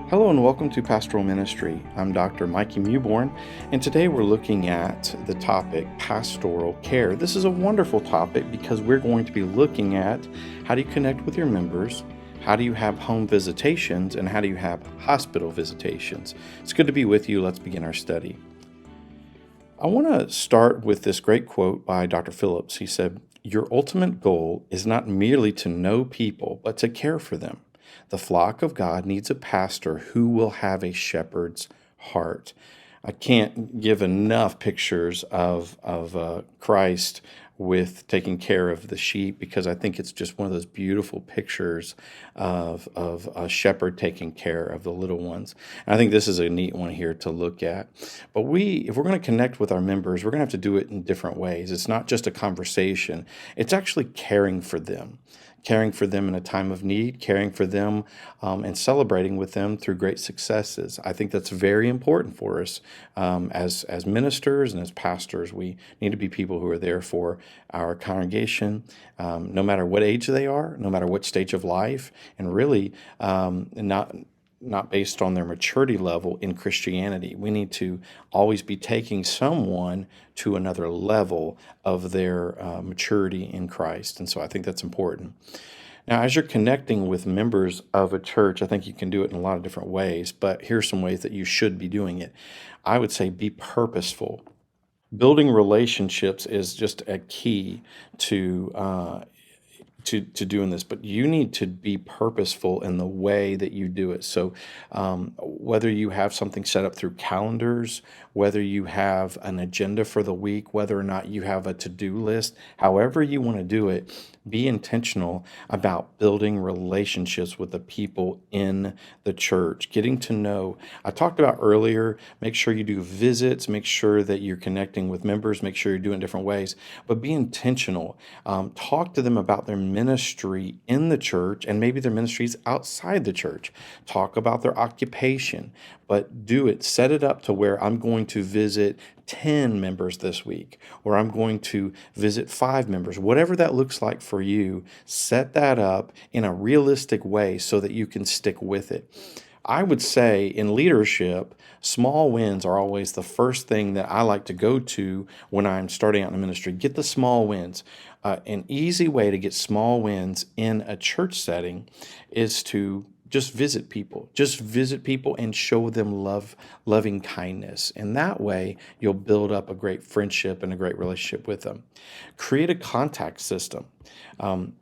Hello and welcome to Pastoral Ministry. I'm Dr. Mikey Mewborn, and today we're looking at the topic Pastoral Care. This is a wonderful topic because we're going to be looking at how do you connect with your members, how do you have home visitations, and how do you have hospital visitations. It's good to be with you. Let's begin our study. I want to start with this great quote by Dr. Phillips. He said, "Your ultimate goal is not merely to know people, but to care for them. The flock of God needs a pastor who will have a shepherd's heart." I can't give enough pictures of Christ with taking care of the sheep because I think it's just one of those beautiful pictures of a shepherd taking care of the little ones. And I think this is a neat one here to look at. But if we're going to connect with our members, we're going to have to do it in different ways. It's not just a conversation, it's actually caring for them. Caring for them in a time of need, caring for them, and celebrating with them through great successes. I think that's very important for us as ministers and as pastors. We need to be people who are there for our congregation, no matter what age they are, no matter what stage of life, and really not based on their maturity level in Christianity. We need to always be taking someone to another level of their maturity in Christ. And so I think that's important. Now, as you're connecting with members of a church, I think you can do it in a lot of different ways, but here's some ways that you should be doing it. I would say be purposeful. Building relationships is just a key to doing this, but you need to be purposeful in the way that you do it. So whether you have something set up through calendars, whether you have an agenda for the week, whether or not you have a to-do list, however you want to do it, be intentional about building relationships with the people in the church, getting to know. I talked about earlier, make sure you do visits, make sure that you're connecting with members, make sure you're doing different ways, but be intentional. Talk to them about their ministry in the church and maybe their ministries outside the church. Talk about their occupation, but do it. Set it up to where I'm going to visit 10 members this week, or I'm going to visit 5 members. Whatever that looks like for you, set that up in a realistic way so that you can stick with it. I would say in leadership, small wins are always the first thing that I like to go to when I'm starting out in ministry. Get the small wins. An easy way to get small wins in a church setting is to just visit people. Just visit people and show them loving kindness. And that way, you'll build up a great friendship and a great relationship with them. Create a contact system.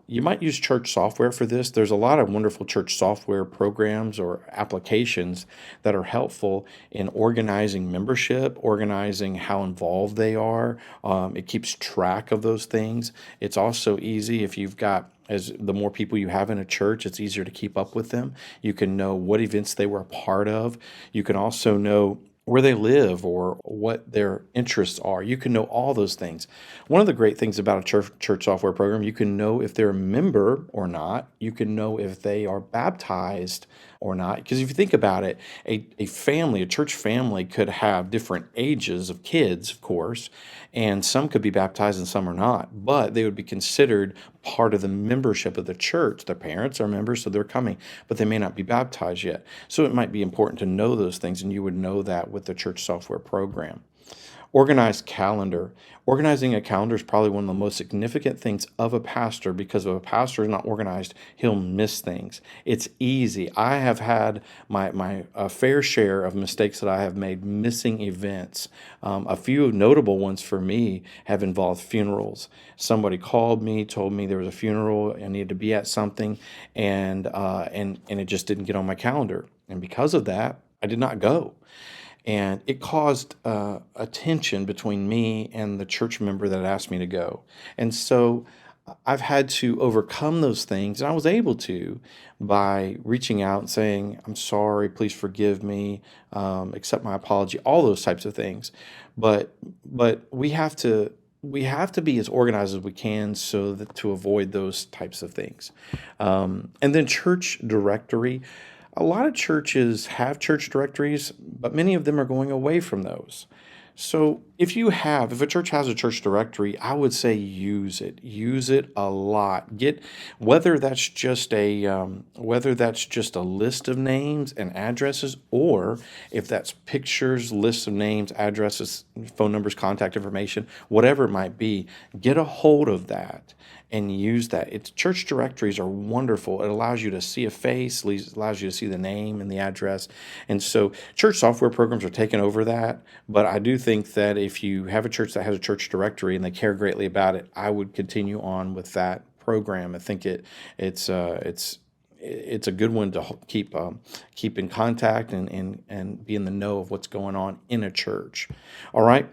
You might use church software for this. There's a lot of wonderful church software programs or applications that are helpful in organizing membership, organizing how involved they are. It keeps track of those things. It's also easy if you've got as the more people you have in a church, it's easier to keep up with them. You can know what events they were a part of. You can also know where they live or what their interests are. You can know all those things. One of the great things about a church software program, you can know if they're a member or not. You can know if they are baptized or not. Because if you think about it, a church family could have different ages of kids, of course, and some could be baptized and some are not, but they would be considered part of the membership of the church. Their parents are members, so they're coming, but they may not be baptized yet. So it might be important to know those things, and you would know that with the church software program. Organized calendar. Organizing a calendar is probably one of the most significant things of a pastor because if a pastor is not organized, he'll miss things. It's easy. I have had my fair share of mistakes that I have made missing events. A few notable ones for me have involved funerals. Somebody called me, told me there was a funeral, I needed to be at something, and it just didn't get on my calendar. And because of that, I did not go. And it caused a tension between me and the church member that asked me to go. And so I've had to overcome those things, and I was able to by reaching out and saying, "I'm sorry, please forgive me, accept my apology," all those types of things. But we have to be as organized as we can so that to avoid those types of things. And then church directory. A lot of churches have church directories, but many of them are going away from those. So if a church has a church directory, I would say use it. Use it a lot. Whether that's just a list of names and addresses, or if that's pictures, lists of names, addresses, phone numbers, contact information, whatever it might be, get a hold of that and use that. It's church directories are wonderful. It allows you to see a face, allows you to see the name and the address. And so church software programs are taking over that. But I do think that if you have a church that has a church directory and they care greatly about it, I would continue on with that program. I think it's a good one to keep in contact and be in the know of what's going on in a church. All right.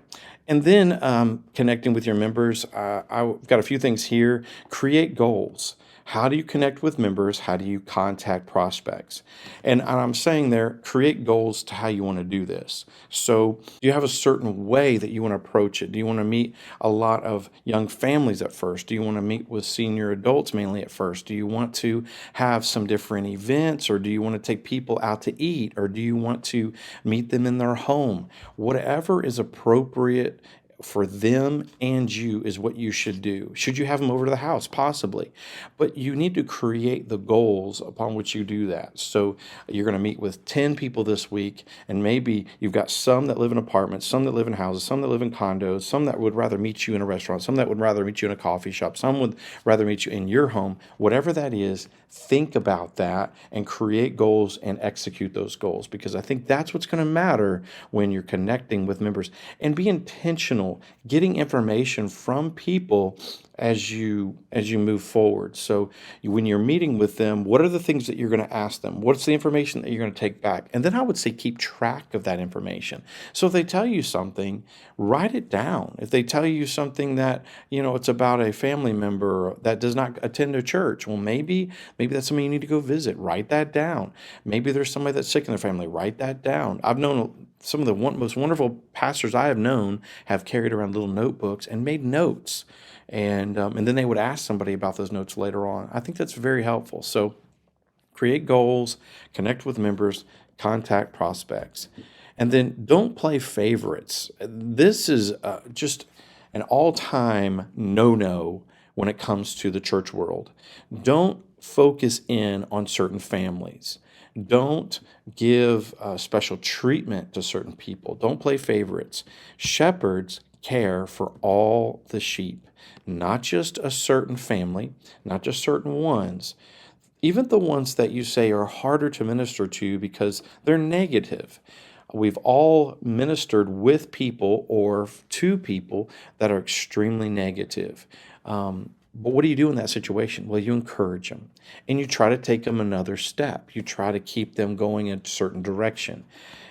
And then connecting with your members, I've got a few things here. Create goals. How do you connect with members? How do you contact prospects? And I'm saying there, create goals to how you want to do this. So, do you have a certain way that you want to approach it? Do you want to meet a lot of young families at first? Do you want to meet with senior adults mainly at first? Do you want to have some different events, or do you want to take people out to eat, or do you want to meet them in their home? Whatever is appropriate for them and you is what you should do. Should you have them over to the house? Possibly. But you need to create the goals upon which you do that. So you're going to meet with 10 people this week, and maybe you've got some that live in apartments, some that live in houses, some that live in condos, some that would rather meet you in a restaurant, some that would rather meet you in a coffee shop, some would rather meet you in your home. Whatever that is, think about that and create goals and execute those goals, because I think that's what's going to matter when you're connecting with members. And be intentional getting information from people as you move forward. So when you're meeting with them, what are the things that you're going to ask them? What's the information that you're going to take back? And then I would say keep track of that information. So if they tell you something, write it down. If they tell you something that, it's about a family member that does not attend a church, well, maybe that's somebody you need to go visit. Write that down. Maybe there's somebody that's sick in their family. Write that down. I've known some of the most wonderful pastors I have known have carried around little notebooks and made notes. And then they would ask somebody about those notes later on. I think that's very helpful. So create goals, connect with members, contact prospects. And then don't play favorites. This is just an all-time no-no when it comes to the church world. Don't focus in on certain families. Don't give special treatment to certain people. Don't play favorites. Shepherds care for all the sheep, not just a certain family, not just certain ones, even the ones that you say are harder to minister to because they're negative. We've all ministered with people or to people that are extremely negative. But what do you do in that situation? Well, you encourage them and you try to take them another step. You try to keep them going in a certain direction.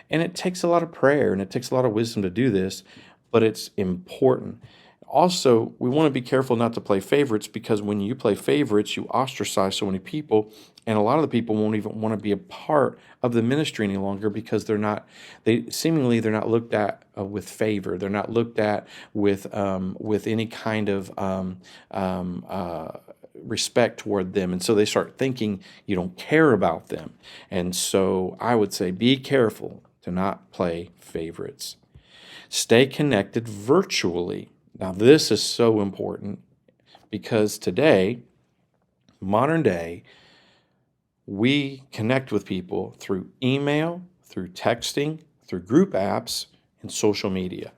And it takes a lot of prayer and it takes a lot of wisdom to do this, but it's important. Also, we want to be careful not to play favorites, because when you play favorites, you ostracize so many people, and a lot of the people won't even want to be a part of the ministry any longer because they're not looked at with favor. They're not looked at with any kind of respect toward them, and so they start thinking you don't care about them. And so I would say be careful to not play favorites. Stay connected virtually. Now, this is so important because today, modern day, we connect with people through email, through texting, through group apps, and social media.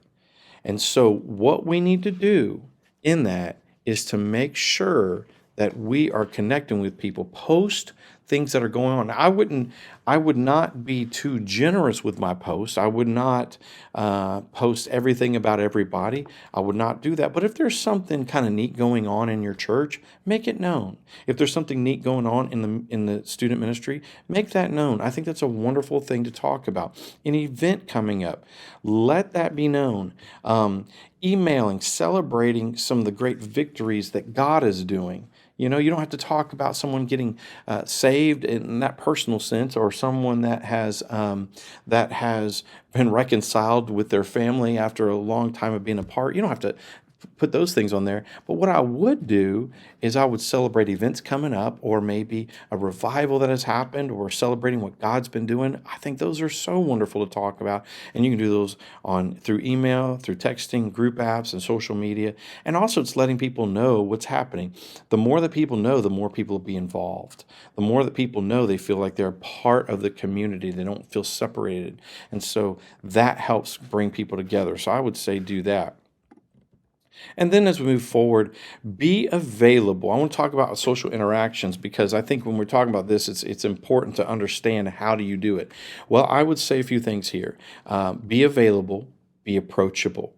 And so what we need to do in that is to make sure that we are connecting with people, post things that are going on. I would not be too generous with my posts. I would not post everything about everybody. I would not do that. But if there's something kind of neat going on in your church, make it known. If there's something neat going on in the student ministry, make that known. I think that's a wonderful thing to talk about. An event coming up, let that be known. Emailing, celebrating some of the great victories that God is doing. You don't have to talk about someone getting saved in that personal sense, or someone that has been reconciled with their family after a long time of being apart. You don't have to put those things on there. But what I would do is I would celebrate events coming up, or maybe a revival that has happened, or celebrating what God's been doing. I think those are so wonderful to talk about. And you can do those on through email, through texting, group apps, and social media. And also it's letting people know what's happening. The more that people know, the more people will be involved. The more that people know, they feel like they're part of the community. They don't feel separated. And so that helps bring people together. So I would say do that. And then as we move forward, be available. I want to talk about social interactions because I think when we're talking about this, it's important to understand how do you do it. Well, I would say a few things here. Be available, be approachable.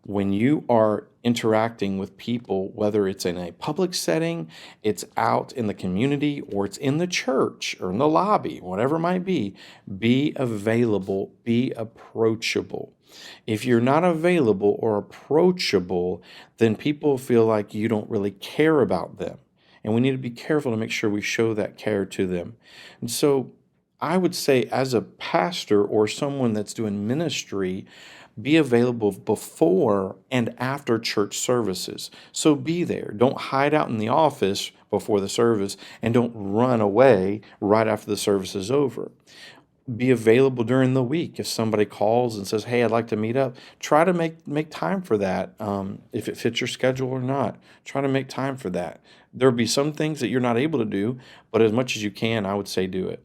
When you are interacting with people, whether it's in a public setting, it's out in the community, or it's in the church or in the lobby, whatever it might be available, be approachable. If you're not available or approachable, then people feel like you don't really care about them. And we need to be careful to make sure we show that care to them. And so I would say, as a pastor or someone that's doing ministry, be available before and after church services. So be there. Don't hide out in the office before the service, and don't run away right after the service is over. Be available during the week. If somebody calls and says, "Hey, I'd like to meet up," try to make time for that. If it fits your schedule or not, try to make time for that. There'll be some things that you're not able to do, but as much as you can, I would say do it.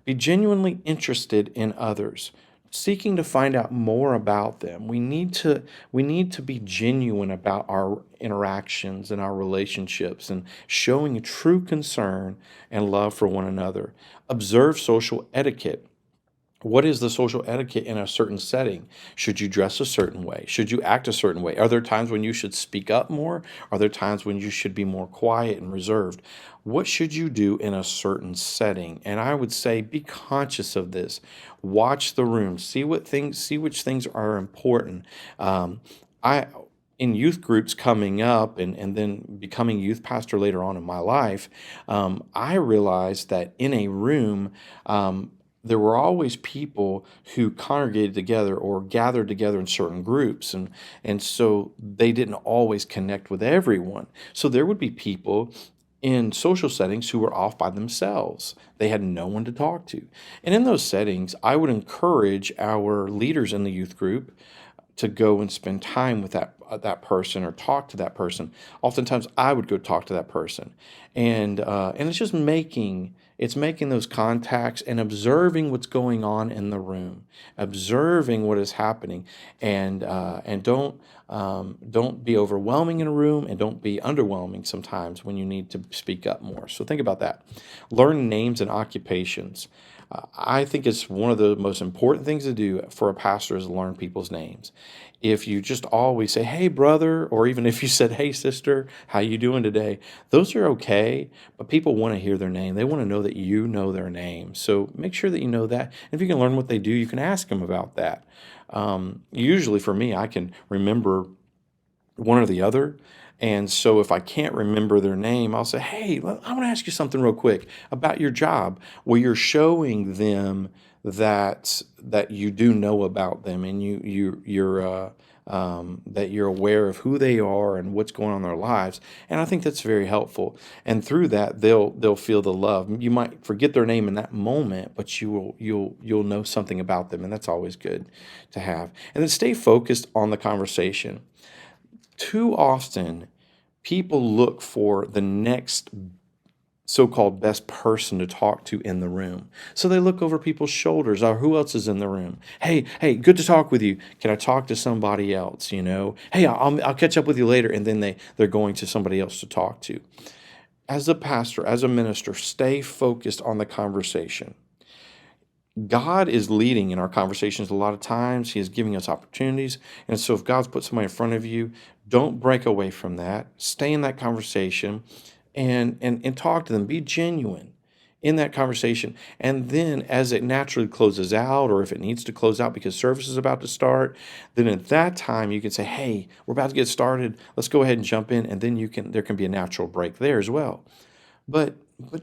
Be genuinely interested in others, seeking to find out more about them. We need to be genuine about our interactions and our relationships, and showing a true concern and love for one another. Observe social etiquette. What is the social etiquette in a certain setting? Should you dress a certain way? Should you act a certain way? Are there times when you should speak up more? Are there times when you should be more quiet and reserved? What should you do in a certain setting? And I would say be conscious of this. Watch the room. See which things are important. I in youth groups coming up, and then becoming youth pastor later on in my life, I realized that in a room, there were always people who congregated together or gathered together in certain groups, and so they didn't always connect with everyone. So there would be people in social settings who were off by themselves. They had no one to talk to. And in those settings, I would encourage our leaders in the youth group to go and spend time with that person, or talk to that person. Oftentimes, I would go talk to that person, and it's just making those contacts and observing what's going on in the room, observing what is happening, and don't be overwhelming in a room, and don't be underwhelming sometimes when you need to speak up more. So think about that. Learn names and occupations. I think it's one of the most important things to do for a pastor is learn people's names. If you just always say, "Hey, brother," or even if you said, "Hey, sister, how you doing today?" Those are okay, but people want to hear their name. They want to know that you know their name. So make sure that you know that. And if you can learn what they do, you can ask them about that. Usually for me, I can remember one or the other. And so if I can't remember their name, I'll say, "Hey, I want to ask you something real quick about your job," where you're showing them that you do know about them, and that you're aware of who they are and what's going on in their lives. And I think that's very helpful. And through that, they'll feel the love. You might forget their name in that moment, but you'll know something about them, and that's always good to have. And then stay focused on the conversation. Too often, people look for the next so-called best person to talk to in the room. So they look over people's shoulders. Or who else is in the room? Hey, good to talk with you. Can I talk to somebody else? Hey, I'll catch up with you later. And then they're going to somebody else to talk to. As a pastor, as a minister, stay focused on the conversation. God is leading in our conversations a lot of times. He is giving us opportunities. And so if God's put somebody in front of you, don't break away from that. Stay in that conversation, and talk to them. Be genuine in that conversation. And then as it naturally closes out, or if it needs to close out because service is about to start, then at that time you can say, "Hey, we're about to get started. Let's go ahead and jump in." And then there can be a natural break there as well. But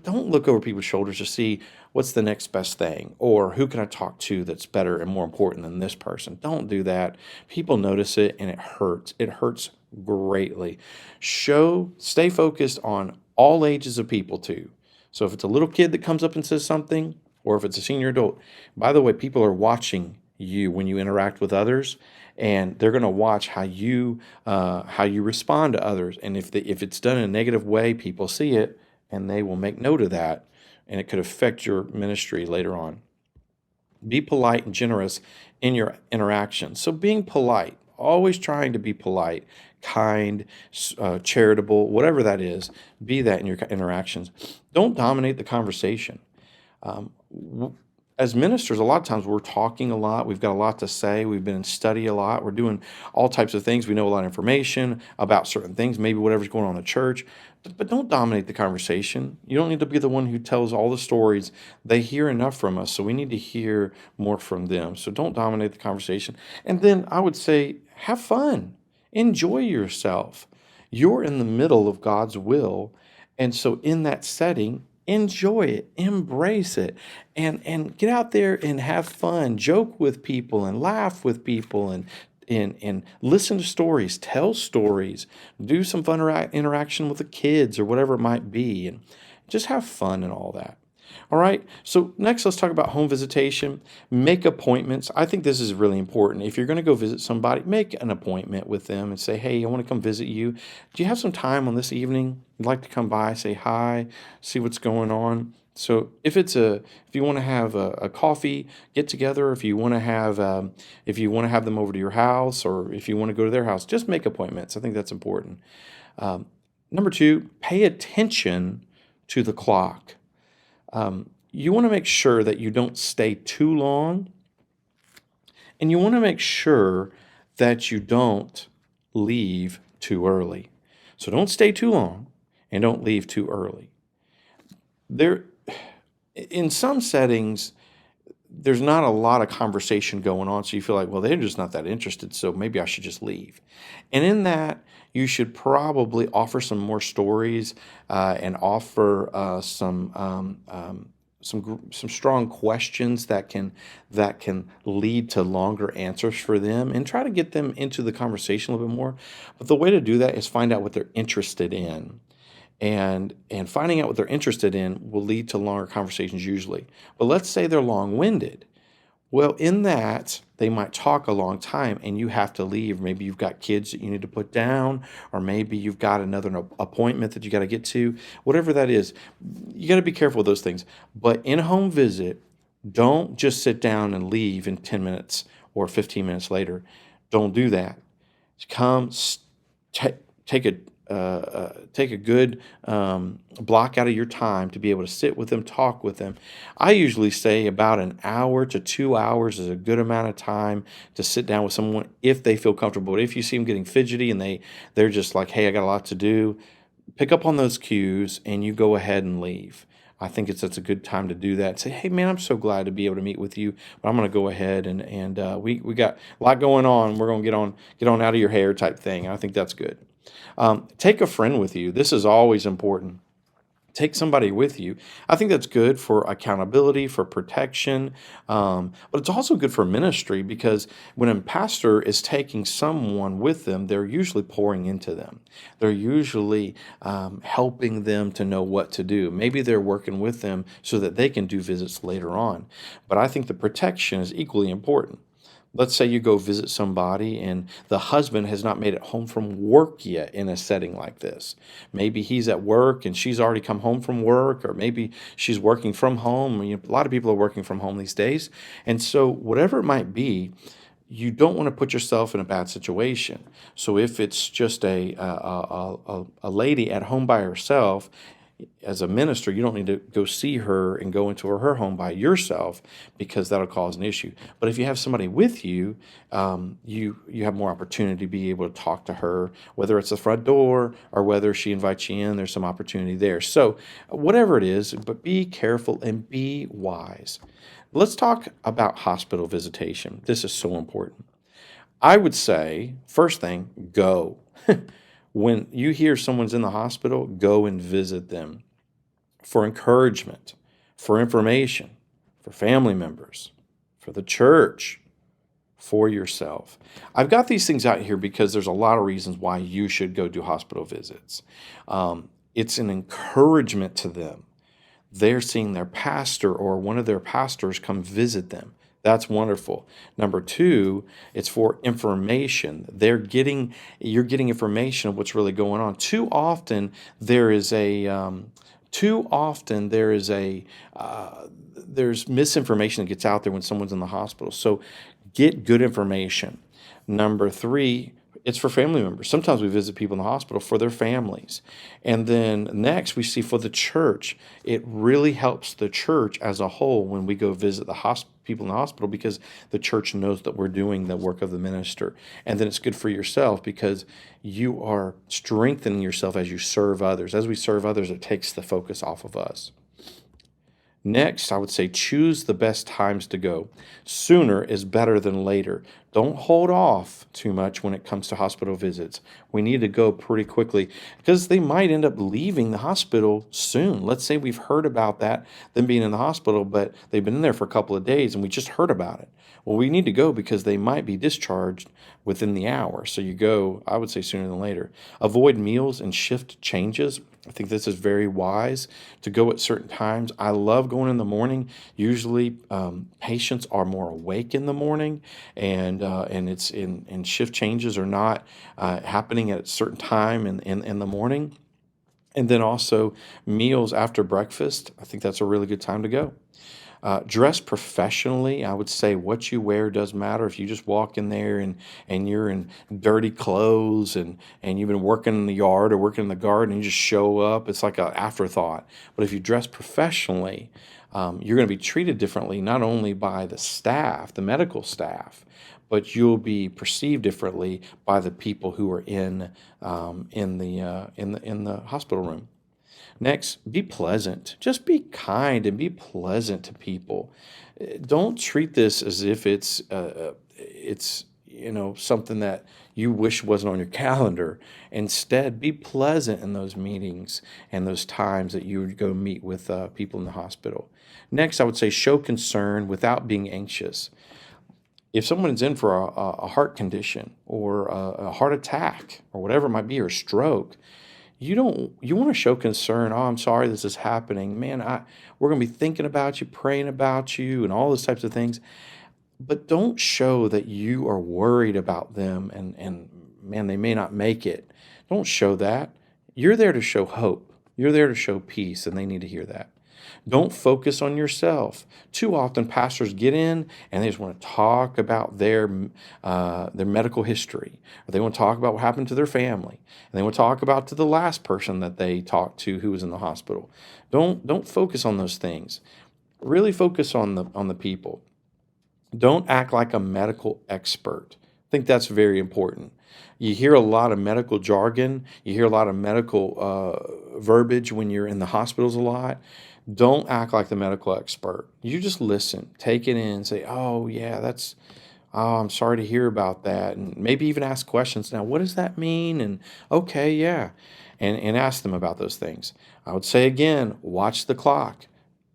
don't look over people's shoulders to see what's the next best thing, or who can I talk to that's better and more important than this person. Don't do that. People notice it, and it hurts. It hurts greatly. Stay focused on all ages of people too. So if it's a little kid that comes up and says something, or if it's a senior adult, by the way, people are watching you when you interact with others, and they're going to watch how you respond to others. And if it's done in a negative way, people see it and they will make note of that, and it could affect your ministry later on. Be polite and generous in your interactions. So being polite, always trying to be polite, kind, charitable, whatever that is, be that in your interactions. Don't dominate the conversation. Um, as ministers, a lot of times we're talking a lot. We've got a lot to say. We've been in study a lot. We're doing all types of things. We know a lot of information about certain things, maybe whatever's going on in the church. But don't dominate the conversation. You don't need to be the one who tells all the stories. They hear enough from us, so we need to hear more from them. So don't dominate the conversation. And then I would say, have fun. Enjoy yourself. You're in the middle of God's will. And so in that setting, enjoy it, embrace it, and get out there and have fun, joke with people and laugh with people and listen to stories, tell stories, do some fun interaction with the kids or whatever it might be, and just have fun and all that. All right. So next, let's talk about home visitation. Make appointments. I think this is really important. If you're going to go visit somebody, make an appointment with them and say, "Hey, I want to come visit you. Do you have some time on this evening? I'd like to come by, say hi, see what's going on." So if you want to have a coffee get together, if you want to have them over to your house, or if you want to go to their house, just make appointments. I think that's important. Um, Number two, pay attention to the clock. You want to make sure that you don't stay too long, and you want to make sure that you don't leave too early. So don't stay too long and don't leave too early. There, in some settings, there's not a lot of conversation going on, so you feel like, well, they're just not that interested, so maybe I should just leave. And in that, you should probably offer some more stories and offer some strong questions that can lead to longer answers for them, and try to get them into the conversation a little bit more. But the way to do that is find out what they're interested in, and finding out what they're interested in will lead to longer conversations usually. But let's say they're long-winded. Well, in that, they might talk a long time and you have to leave. Maybe you've got kids that you need to put down, or maybe you've got another appointment that you got to get to. Whatever that is, you got to be careful with those things. But in a home visit, don't just sit down and leave in 10 minutes or 15 minutes later. Don't do that. Come, take a take a good block out of your time to be able to sit with them, talk with them. I usually say about an hour to 2 hours is a good amount of time to sit down with someone if they feel comfortable. But if you see them getting fidgety and they're just like, "Hey, I got a lot to do," pick up on those cues and you go ahead and leave. I think that's a good time to do that. Say, "Hey, man, I'm so glad to be able to meet with you, but I'm going to go ahead and we got a lot going on. We're going to get on out of your hair," type thing. I think that's good. Take a friend with you. This is always important. Take somebody with you. I think that's good for accountability, for protection, but it's also good for ministry, because when a pastor is taking someone with them, they're usually pouring into them. They're usually helping them to know what to do. Maybe they're working with them so that they can do visits later on. But I think the protection is equally important. Let's say you go visit somebody and the husband has not made it home from work yet in a setting like this. Maybe he's at work and she's already come home from work, or maybe she's working from home. A lot of people are working from home these days. And so, whatever it might be, you don't want to put yourself in a bad situation. So if it's just a lady at home by herself, as a minister, you don't need to go see her and go into her home by yourself, because that'll cause an issue. But if you have somebody with you, you have more opportunity to be able to talk to her, whether it's the front door or whether she invites you in. There's some opportunity there. So whatever it is, but be careful and be wise. Let's talk about hospital visitation. This is so important. I would say, first thing, go. When you hear someone's in the hospital, go and visit them for encouragement, for information, for family members, for the church. for yourself. I've got these things out here because there's a lot of reasons why you should go do hospital visits. It's an encouragement to them. They're seeing their pastor or one of their pastors come visit them. That's wonderful. Number two, it's for information. You're getting information of what's really going on. There is a, too often there is a, there's misinformation that gets out there when someone's in the hospital. So get good information. Number three, it's for family members. Sometimes we visit people in the hospital for their families. And then next, we see for the church. It really helps the church as a whole when we go visit the people in the hospital because the church knows that we're doing the work of the minister. And then it's good for yourself because you are strengthening yourself as you serve others. As we serve others, it takes the focus off of us. Next, I would say choose the best times to go. Sooner is better than later. Don't hold off too much when it comes to hospital visits. We need to go pretty quickly because they might end up leaving the hospital soon. Let's say we've heard about that, them being in the hospital, but they've been in there for a couple of days and we just heard about it. Well, we need to go because they might be discharged within the hour. So you go, I would say sooner than later. Avoid meals and shift changes. I think this is very wise to go at certain times. I love going in the morning. Usually, patients are more awake in the morning, and it's in shift changes are not happening at a certain time in the morning. And then also meals after breakfast. I think that's a really good time to go. Dress professionally. I would say what you wear does matter. If you just walk in there and you're in dirty clothes and you've been working in the yard or working in the garden and you just show up, it's like an afterthought. But if you dress professionally, you're going to be treated differently, not only by the staff, the medical staff, but you'll be perceived differently by the people who are in the hospital room. Next, be pleasant. Just be kind and be pleasant to people. Don't treat this as if it's something that you wish wasn't on your calendar. Instead, be pleasant in those meetings and those times that you would go meet with people in the hospital. Next, I would say show concern without being anxious. If someone is in for a heart condition or a heart attack or whatever it might be, or stroke, you want to show concern. Oh, I'm sorry this is happening. Man, we're going to be thinking about you, praying about you, and all those types of things. But don't show that you are worried about them and man, they may not make it. Don't show that. You're there to show hope. You're there to show peace, and they need to hear that. Don't focus on yourself. Too often, pastors get in and they just want to talk about their medical history, or they want to talk about what happened to their family, and they want to talk about to the last person that they talked to who was in the hospital. Don't focus on those things. Really focus on the people. Don't act like a medical expert. I think that's very important. You hear a lot of medical jargon. You hear a lot of medical verbiage when you're in the hospitals a lot. Don't act like the medical expert. You just listen, take it in, and say, "Oh yeah, I'm sorry to hear about that," and maybe even ask questions. Now, what does that mean? And okay, yeah, and ask them about those things. I would say again, watch the clock.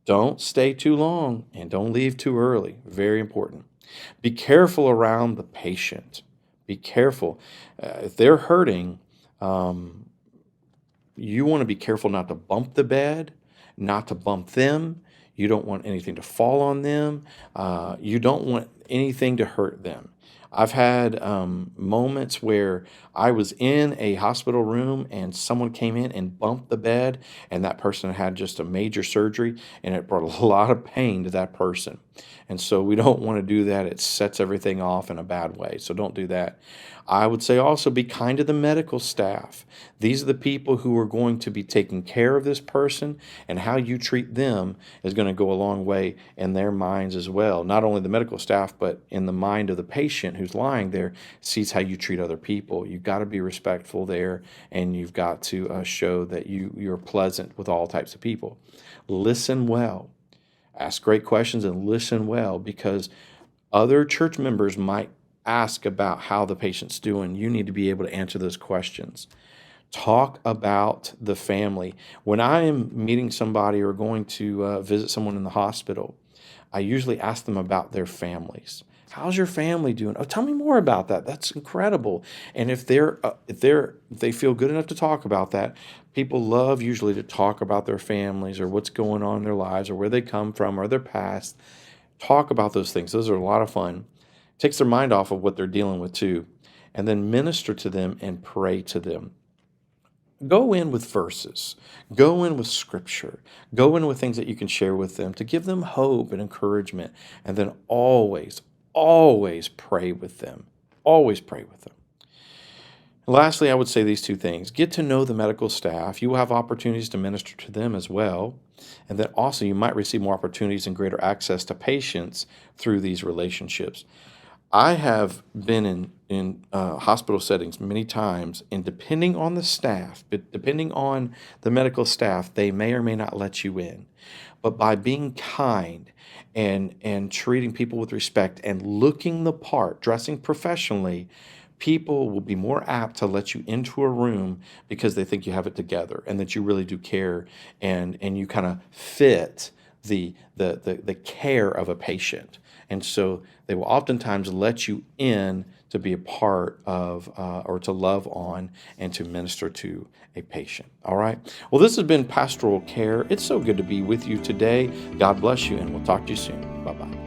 Don't stay too long and don't leave too early. Very important. Be careful around the patient. Be careful. If they're hurting, you want to be careful not to bump the bed, not to bump them. You don't want anything to fall on them. You don't want anything to hurt them. I've had moments where I was in a hospital room and someone came in and bumped the bed, and that person had just a major surgery, and it brought a lot of pain to that person. And so we don't want to do that. It sets everything off in a bad way. So don't do that. I would say also be kind to the medical staff. These are the people who are going to be taking care of this person, and how you treat them is going to go a long way in their minds as well. Not only the medical staff, but in the mind of the patient who's lying there sees how you treat other people. You've got to be respectful there, and you've got to show that you're pleasant with all types of people. Listen well. Ask great questions and listen well, because other church members might ask about how the patient's doing. You need to be able to answer those questions. Talk about the family. When I am meeting somebody or going to visit someone in the hospital, I usually ask them about their families. How's your family doing? Oh, tell me more about that. That's incredible. And if they feel good enough to talk about that, people love usually to talk about their families or what's going on in their lives or where they come from or their past. Talk about those things. Those are a lot of fun. Takes their mind off of what they're dealing with too. And then minister to them and pray to them. Go in with verses, go in with scripture, go in with things that you can share with them to give them hope and encouragement. And then always pray with them. Always pray with them. Lastly, I would say these two things. Get to know the medical staff. You will have opportunities to minister to them as well. And then also, you might receive more opportunities and greater access to patients through these relationships. I have been in hospital settings many times, and depending on the staff, but depending on the medical staff, they may or may not let you in. But by being kind and treating people with respect and looking the part, dressing professionally, people will be more apt to let you into a room because they think you have it together and that you really do care and you kind of fit the care of a patient. And so they will oftentimes let you in to be a part of or to love on and to minister to a patient. All right. Well, this has been Pastoral Care. It's so good to be with you today. God bless you, and we'll talk to you soon. Bye bye.